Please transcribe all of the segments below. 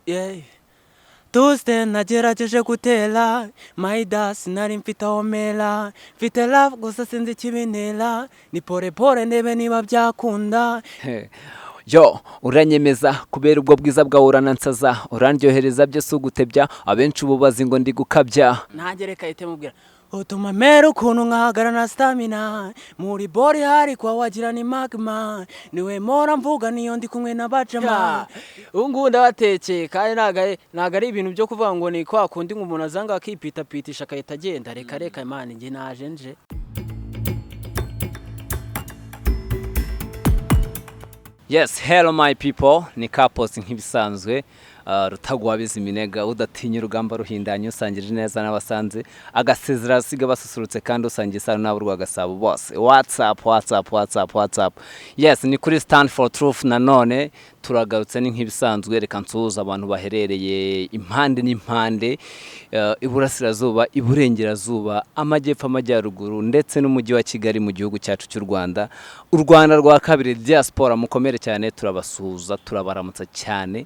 Yeah. Tuesday nagerageje gutera Maidas nari mfite omela mfite love gusa sinzi kibinera ni pore pore nebe niba byakunda. Yo uranyemeza kubera ubwo bwiza bwa uranansaza urandyohereza byo sugutebya abenshi ububazi ngo ndi gukabya nagereka ite mubwira utuma mero ukuntu nkahagara na stamina muri bori hari kwa wagira ni magma niwe mora mvuga niyo ndi kumwe na bajama ungu ndabatekeye kandi nagari ibintu byo kuvuga ngo ni kwa kundi nk'umuntu azanga akipita pitisha akahita agenda reka imana nge naje nje. Yes, hello my people, ni Kapos nk'ibisanzwe rutagwabiza iminega udatinya urugamba ruhindanye usangije neza n'abasanze agasezera siga basusurutse kandi usangiye isano n'abo rwagasabo bose. WhatsApp. Yes, ni kuri Stand for Truth nanone turagarutse ni nk'ibisanzwe reka nsuhuza abantu baherereye impande n'impande iburasirazuba iburengerazuba amajyepfo amajyaruguru ndetse n'umujyi wa Kigali mu gihugu cyacu cy'u Rwanda. U Rwanda rwa kabiri diaspora mukomere cyane turabasuhuza turabaramutsa cyane.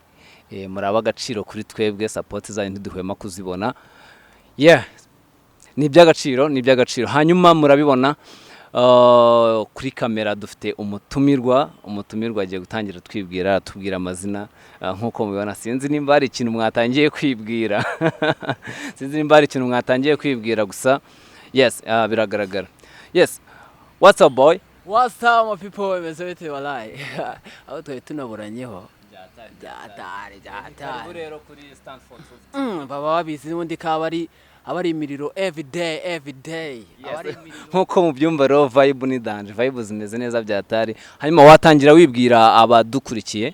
Muraba agaciro kuri twebwe support zanyu ntiduhwema kuzibona. Ni by'agaciro hanyuma murabibona kuri kamera dufite umutumirwa agiye gutangira twibwira tubwira amazina nkuko mubibona sinzi nimba ari ikintu mwatangiye kwibwira gusa yes biragaragara. Yes, what's up boy? What's up my people, bimeze bite wallahi aho twe tunaburanyeho byatari rero kuri Stand for Truth baba babizi n'undi kabari abari imiriro every day nkuko mu byumba ro vibe ni danger vibe zimeze neza byatari hanyuma watangira wibwira abadukurikiye.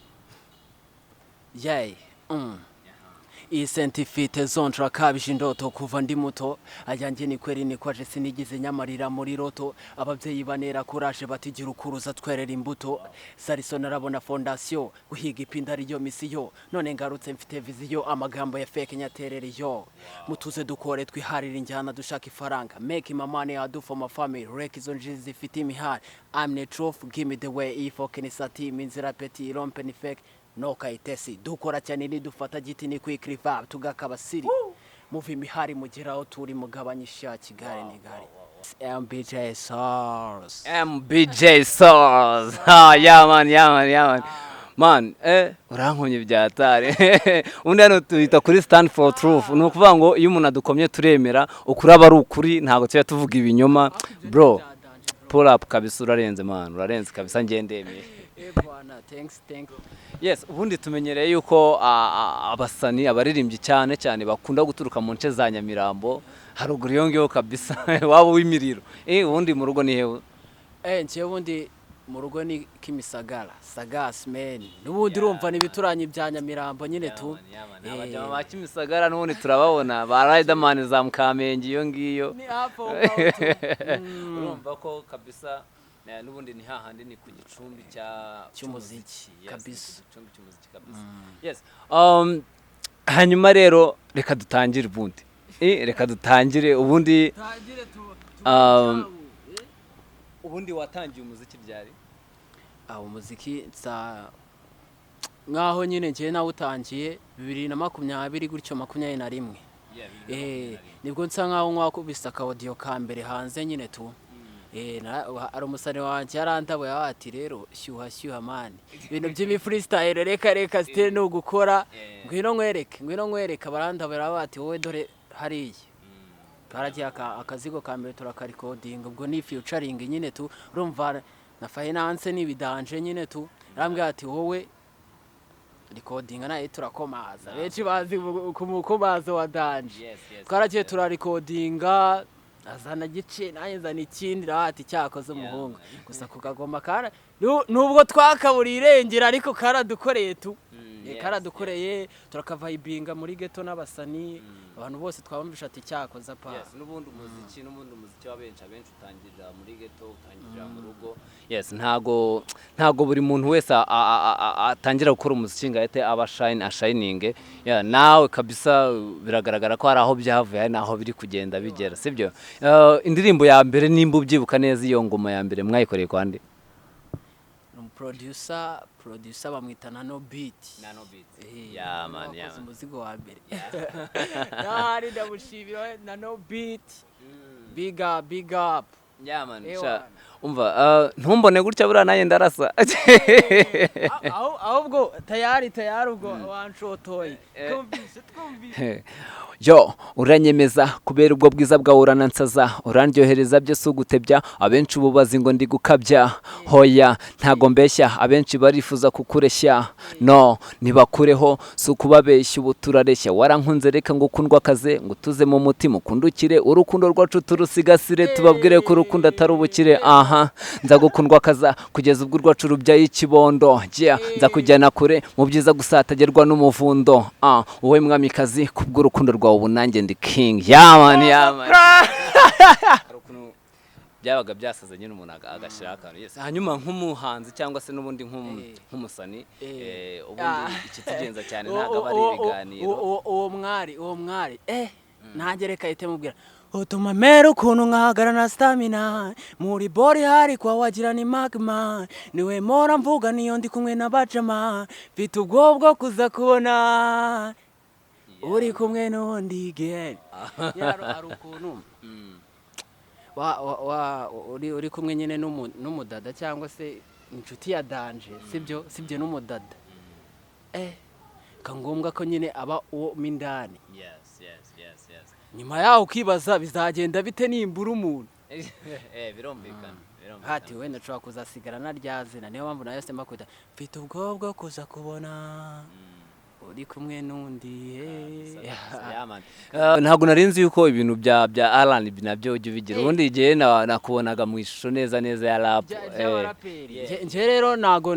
Iyi sentifite zontra kabije indoto kuva ndi muto ajyanjye ni kweri ni kwaje sinigize nyamarira muri roto ababyeyi banera courage batigira ukuruza twerera imbuto Sarison arabona fondation guhiga ipinda riyo misiyo none ngarutse mfite viziyo amagambo ya fake nyaterera yo mutuze dukore twiharira injyana dushaka ifaranga make my money I do for my family rek izo njizi zifite imihari I'm the truth give me the way if okay sati minzira petit rompe ni fake no kayitesi dukora cyane ni dufata giti ni kwikriva tugakaba siri muvi imihari mugeraho turi mugabanyisha Kigali ni gari M.B.J sauce yeah man urankomye byatare undi hano tuhita kuri Stand for Truth no kuvuga ngo iyo umuntu adukomye turemera ukuraba ari ukuri ntago tuya tuvuga ibinyoma bro pull up kabisa urarenze man urarenze kabisa ngendemeye. Thanks. Yes, ubundi tumenyereye yuko abasani abaririmbyi cyane bakunda guturuka mu nce za Nyamirambo haruguru yongeho kabisa wabo w'imiriro. Ubundi mu rugo ni hewe? Nje ubundi mu rugo ni Kimisagara Sagas man n'ubundi urumva nibituranye bya Nyamirambo nyine tu abajama ba Kimisagara n'ubundi turababona ba Riderman za Mukamengi iyo ngiyo ni hapo urumva ko kabisa n'ubundi ni hahandi ni ku gicumbi cy'umuziki kabisa yes hanyuma rero reka dutangire ubundi ubundi watangiye umuziki byari umuziki nkaho nyine ngiye nawe utangiye 2020 gutyo 21 nibwo nsa nkaho nkakubise akaudio ka mbere hanze nyine tu ari umusani wanjye yarandabuye ati rero shyuha mani ibintu by'imi freestyle reka sitire no gukora ngwino nkwereke barandabura bati wowe dore hariye karagiye akazigo ka mbere turakarikoding ubwo ni featuring nyine tu urumva na finance ni bidanje nyine tu rambwira ati wowe recording nayo turakomaza benshi bazi kumukomaza wa danje twaragiye turarecordinga azana gice nayenzana ikindi rati cyakoze umuhungu gusa kukagoma kara nubwo twakaburire irengera ariko karadukoreye karadukoreye turakavibinga muri ghetto n'abasani abantu bose twabumvisha ati cyakoza pa n'ubundi umuziki wabenshi utangirira muri ghetto utangirira mu rugo yes ntago buri muntu wese atangira gukora umuziki ngahite aba shining nawe kabisa biragaragara ko hari aho byavuye naho biri kugenda bigera sibyo. Indirimbo ya mbere nimba ubyibuka neza iyo ngoma ya mbere mwayikoreye kwande? producer bamwita Nano Beat. Yeah man, yeah. Umuzigo wa mbere. Nari ndamushimira Nano Beat. Big up. Yeah man, umva ntumbone gutya bura naye ndarasa. Ahubwo tayari ubwo wanshotoye. Twumvise. Yo uranyemeza kubera ubwo bwiza bwawe uranansaza urandyohereza byo sugutebya abenshi ububazi ngo ndi gukabya hoya ntago mbeshya abenshi barifuza kukureshya no nibakureho sukubabeshya ubu turareshya warankunze reka ngo ukundwa kaze ngo tuze mu mutima ukundukire urukundo rwacu turusigasire tubabwire ko urukundo atari ubukire aha nza gukundwa kaza kugeza ubwo rwacu rubyaye ikibondo nza kujyana kure mu byiza gusatagerwa n'umuvundo wowe mwamikazi kubw'urukundo ubu nanjye ndi king yaman byabaga byasaze nyine umuntu agashira akantu yes hanyuma nk'umuhanzi cyangwa se n'ubundi nk'umusani ubundi ikitugenza cyane ntago bari ibiganiro uwo mwari nanjye reka yite mubwira utuma mero ukuntu nkahagara na stamina muri bori hari kwa wagira ni magma niwe mora mvuga niyo ndi kumwe na bajama mfite ubwo kuza kubona uri kumwe n'undi again ari ukuntu uri kumwe nyine n'umudada cyangwa se inshuti ya danje sibyo n'umudada kangombwa ko nyine aba uwo mindani nyuma yaho ukibaza bizagenda bite nimbura umuntu birumvikana hati wenda nshobora kuzasigara na rya zina niyo mpamvu nayo sema kuda mfite ubwo kuza kubona uri kumwe n'undi ntabwo narinzi yuko ibintu bya R&B nabyo ujye ubigira ubundi igihe nakubonaga mu ishusho neza ya rap nje rero nago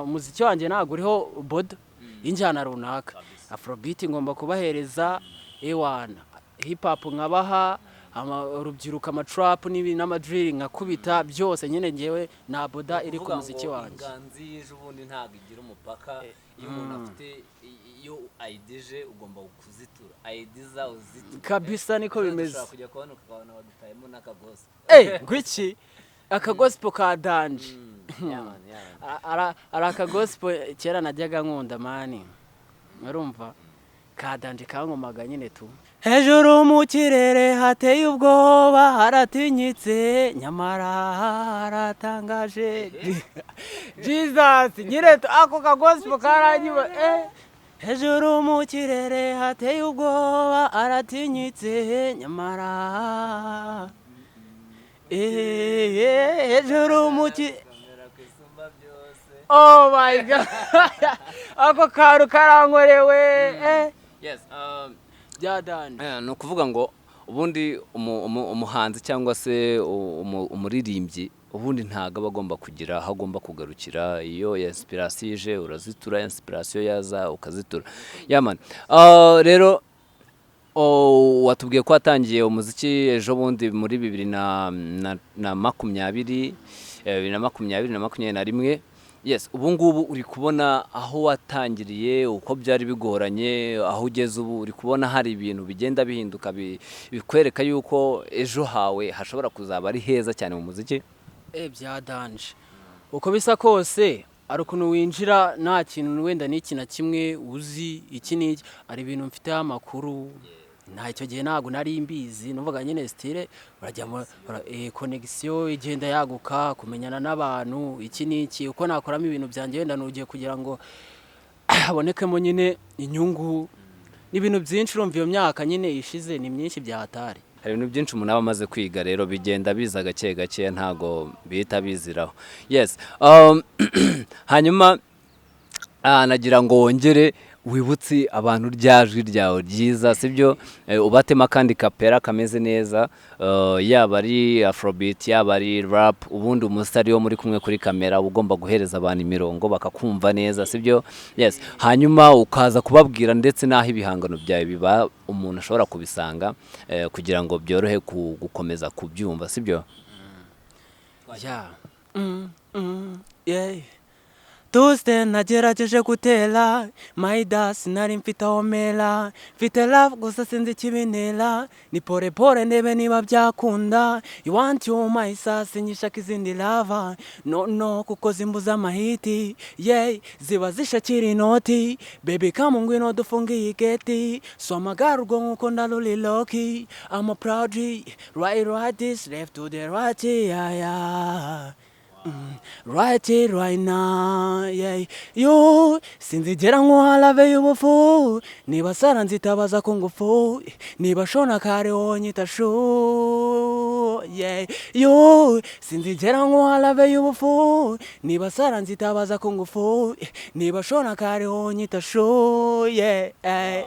umuziki wanjye nago uriho boda y'injyana runaka afrobeat ngomba kubahereza ewana hip hop nkabaha urubyiruko amatrap n'amadrill nkakubita byose nyine ngewe na boda iri ku muziki wanjye inganzi y'ubundi ntabwo igira umupaka iyo umuntu afite iyo aidije ugomba kuzitura aidiza uzitura kabisa niko bimeze ushobora kujya kubona ukabona wadutayemo n'akagosi ngwiki akagospo ka danje ara akagospo kera najyaga nkunda mani urumva ka danje kankomaga nyine tu hejuru mu kirere hateye ubwoba haratinyitse nyamara haratangaje Jesus nyine ako kagospo karanyuba hejuru mu kirere hateye ubwoba haratinyitse nyamara hejuru mu kirere oh my god ako karu karankorewe yes byadanje ni ukuvuga ngo ubundi umuhanzi cyangwa se umuririmbyi ubundi ntago aba agomba kugira aho agomba kugarukira iyo inspiration ije urazitura inspiration yaza ukazitura yaman rero watubwiye ko watangiye umuziki ejo bundi muri 2021 yes ubu ngubu uri kubona aho watangiriye uko byari bigoranye aho ugeze ubu uri kubona hari ibintu bigenda bihinduka bikwereka yuko ejo hawe hashobora kuzaba ari heza cyane mu muziki byadanje uko bisa kose ari ukuntu winjira nta kintu wenda n'iki na kimwe uzi iki n'iki ari ibintu mfite amakuru nta icyo gihe ntago nari mbizi nuvuga nyine style urajya mu connection igenda yaguka kumenyana n'abantu iki n'iki uko nakoramo ibintu byanjye wenda nugiye kugira ngo habonekemo nyine inyungu n'ibintu byinshi urumva iyo myaka nyine ishize ni myinshi byahatari hari ibintu byinshi umuntu aba amaze kwiga rero bigenda biza gake ntago bihita biziraho yes hanyuma nagira ngo wongere wibutse abantu ryajwi ryawe ryiza sibyo ubatema kandi kapera kameze neza yaba ari afrobeat yaba ari rap ubundi umusitari wo muri kumwe kuri kamera ugomba guhereza abantu imirongo bakakumva neza sibyo yes hanyuma ukaza kubabwira ndetse naho ibihangano byawe biba umuntu ashobora kubisanga kugira ngo byorohe gukomeza kubyumva sibyo yeah Tuesday nagerageje gutera Maidas nari mfite homera mfite love gusa sinzi kibinera ni pore pore ndebe niba byakunda you want you my sasi nyishaka izindi lava no kuko zimbuza amahiti yeah ziba zishakira inoti baby come ngwino dufungiye igeti so amagara ubwo nkuko ndaruri loki I'm a proud G right this left to the right yeah right it right now yeah you sinzigera nkuhalave y'ubufu niba sara nzitabaza ku ngufu niba shona kare wonyita shu yeah you sinzigera nkuhalave y'ubufu niba sara nzitabaza ku ngufu niba shona kare wonyita shu yeah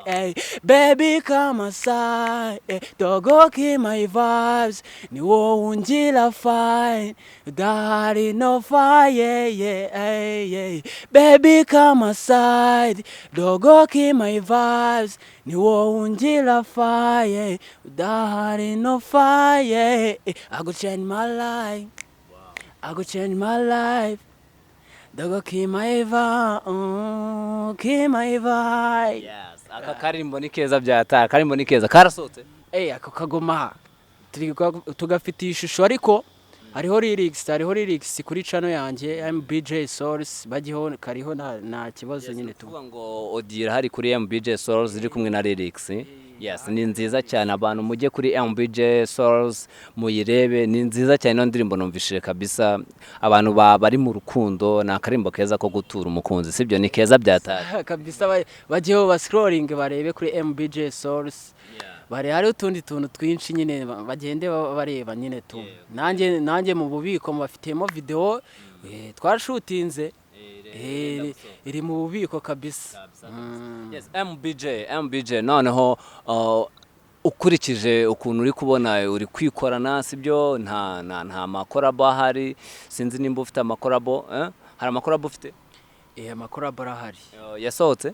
hey baby come aside dogo keep my vibes ni wo unjila fine daddy no fire yeah baby come aside dogo keep my vibes ni wo unjila fire daddy no fire I go change my life I go change my life dogo keep my vibe keep my vibe yes aka karimbo ni keza byata karimbo ni keza karasote ako kagoma tugafite ishusho ariko hariho lyrics kuri channel yanjye M.B.J Source bagiho kariho nta kibazo nyine tuvuga ngo odira hari kuri M.B.J Source iri kumwe na lyrics yes ni nziza cyane abantu mujye kuri M.B.J Source muyirebe ni nziza cyane no ndirimbo numvishije kabisa abantu bari mu rukundo na karimbo keza ko gutura umukunzi sibyo ni keza byataye kabisa bagiho ba scrolling barebe kuri M.B.J Source bari hari utundi tuntu twinshi nyine bagende bareba nyine tu nanjye mu bubiko bafitemo video twashutinze iri mu bubiko kabisa yes M.B.J noneho ukurikije ukuntu uri kubona uri kwikorana sibyo nta makorabo ahari sinzi nimba ufite amakorabo hari amakorabo ufite amakorabo arahari yasohotse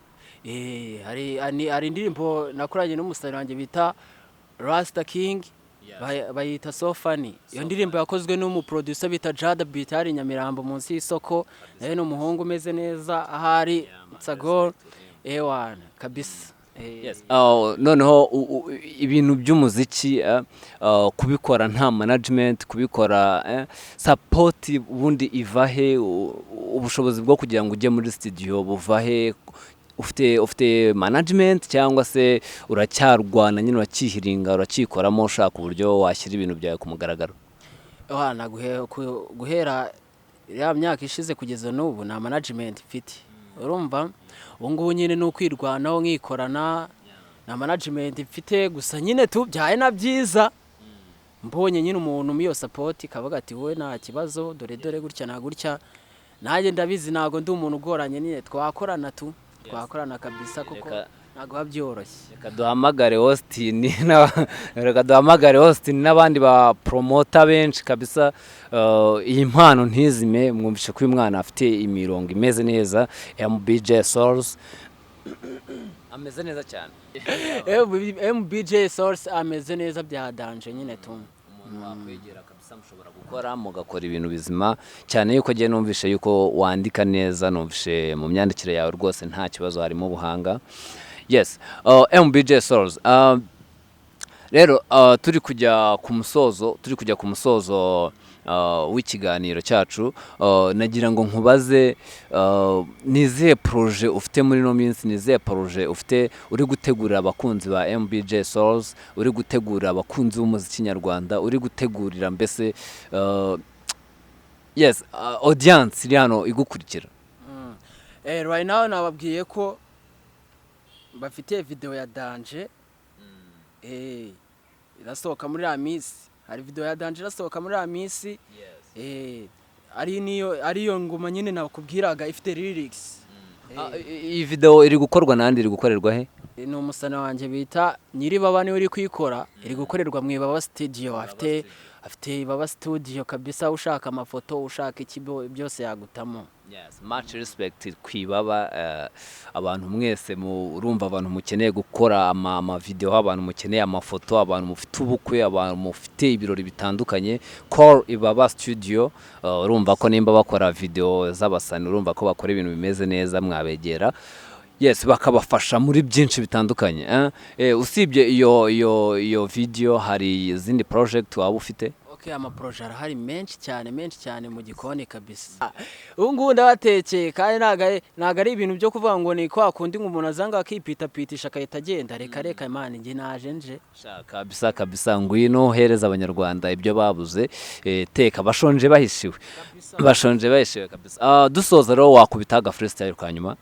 hari indirimbo nakoranye n'umusitari wanjye bita Rasta King bayita So Funny iyo ndirimbo yakozwe n'umuproducer bita Jada Beat hari Nyamirambo munsi y'isoko nawe n'umuhungu umeze neza ahari Tsagor A1 kabisa yes noneho ibintu by'umuziki kubikora nta management kubikora support ubundi ivahe ubushobozi bwo kugira ngo ujye muri studio buvahe ufite management cyangwa se uracyarwana nyine urakihiringa urakikoramo ushaka uburyo washyira ibintu byawe ku mugaragaro guhera ya myaka ishize kugeza n'ubu na management mfite urumva ubungubu nyine ni ukwirwanaho nkikorana na management mfite gusa nyine tubyaye na byiza mbonye nyine umuntu miyo support kavuga ati wowe nta kibazo dore gutya na gutya nanjye ndabizi nago ndi umuntu ugoranye nyine twakorana kabisa kuko nago babyoroshye reka duhamagare Austin n'abandi ba promoter benshi kabisa iyi mpano ntizime mwumvishe ko uyu mwana afite imirongo imeze neza M.B.J Source ameze neza cyane M.B.J Source ameze neza byadanje nyine tu umuntu wakwegera kabisa mushobora gukora mugakora ibintu bizima cyane yuko giye numvishe yuko wandika neza numvishe mu myandikire yawe rwose nta kibazo harimo ubuhanga yes M.B.J Source rero turi kujya ku musozo w'ikiganiro cyacu nagira ngo nkubaze nizihe projet ufite muri no minsi nizihe projet ufite uri gutegurira abakunzi ba M.B.J Source uri gutegurira abakunzi b'umuziki nyarwanda uri gutegurira mbese yes audience iri hano igukurikira right now nababwiye ko bafite video ya Danje irasohoka muri Amisi hari video ya Danje irasohoka muri Amisi ariyo ngoma nyine nakubwiraga ifite lyrics iyi video iri gukorwa nandi iri gukorerwa he ni umusana wanjye bita Nyiribaba ni uri kwikora iri gukorerwa mu Ibaba studio afite Ibaba studio kabisa ushaka amafoto ushaka ikibo byose yagutamo Yes, much respect kwibaba abantu mwese urumva abantu mukeneye gukora ama video, abantu mukeneye amafoto, abantu mufite ubukwe, abantu mufite ibirori bitandukanye. Call Ibaba Studio, urumva ko nimba bakora video z'abasani, urumva ko bakora ibintu bimeze neza, mwabegera. Yes, bakabafasha muri byinshi bitandukanye. Usibye iyo video hari izindi project waba ufite? Okay, ama projet arahari menshi cyane mu gikoni kabisa. Ubungu ndabatekeye kandi naga ari ibintu byo kuvuga ngo ni kwa kundi umuntu azanga akipitapitisha akahita agenda. Reka Imana nge naje nje. Kabisa ngwino hereza abanyarwanda ibyo babuze. Teka bashonje bahishiwe. Bashonje bahishiwe kabisa. Dusoza rero wakubita aga freestyle kanyuma.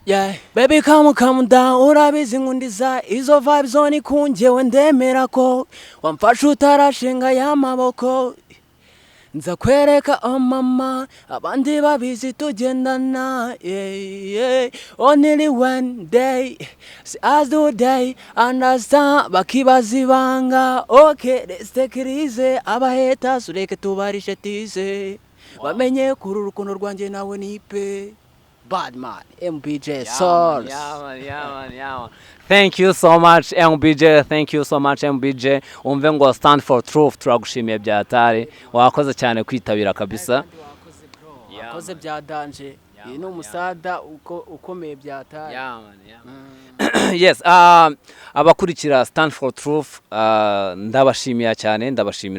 Yeah, baby come down, urabizi nkundiza izo vibes zoni kunjewe ndemera ko wamfasha utarashinga y'amaboko nza kwereka mama abandi babizi tugendana only one day as the day understand bakibazibanga okay let's take it easy abaheta sureke tubarishe tize bamenye kuri urukundo rwanjye nawe nipe Bad man, M.B.J. Source. Yeah, man. Thank you so much, M.B.J. Thank you so much, M.B.J. Umve ngo stand for truth, turagushimiye byatari. Wakoze cyane kwitabira kabisa. Wakoze bya danje. Iyi ni umusada ukomeye byatari. Yes, abakurikira stand for truth, ndabashimira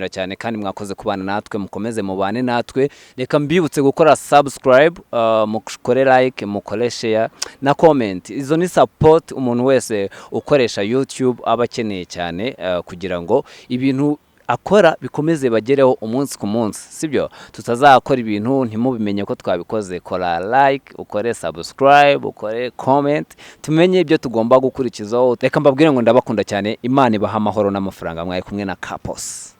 cyane kandi mwakoze kubana natwe, mukomeze mubane natwe. Reka mbibutse gukora subscribe, mukore like, mukore share na comment. Izo ni support umuntu wese ukoresha YouTube abakeneye cyane, kugira ngo ibintu akora bikomeze bagereho umunsi ku munsi, sibyo? Tutazakora ibintu ntimubimenye ko twabikoze. Kora like, ukore subscribe, ukore comment, tumenye ibyo tugomba gukurikizaho. Reka mbabwire ngo ndabakunda cyane. Imana ibaha amahoro n'amafaranga. Mwaye kumwe na Kapos.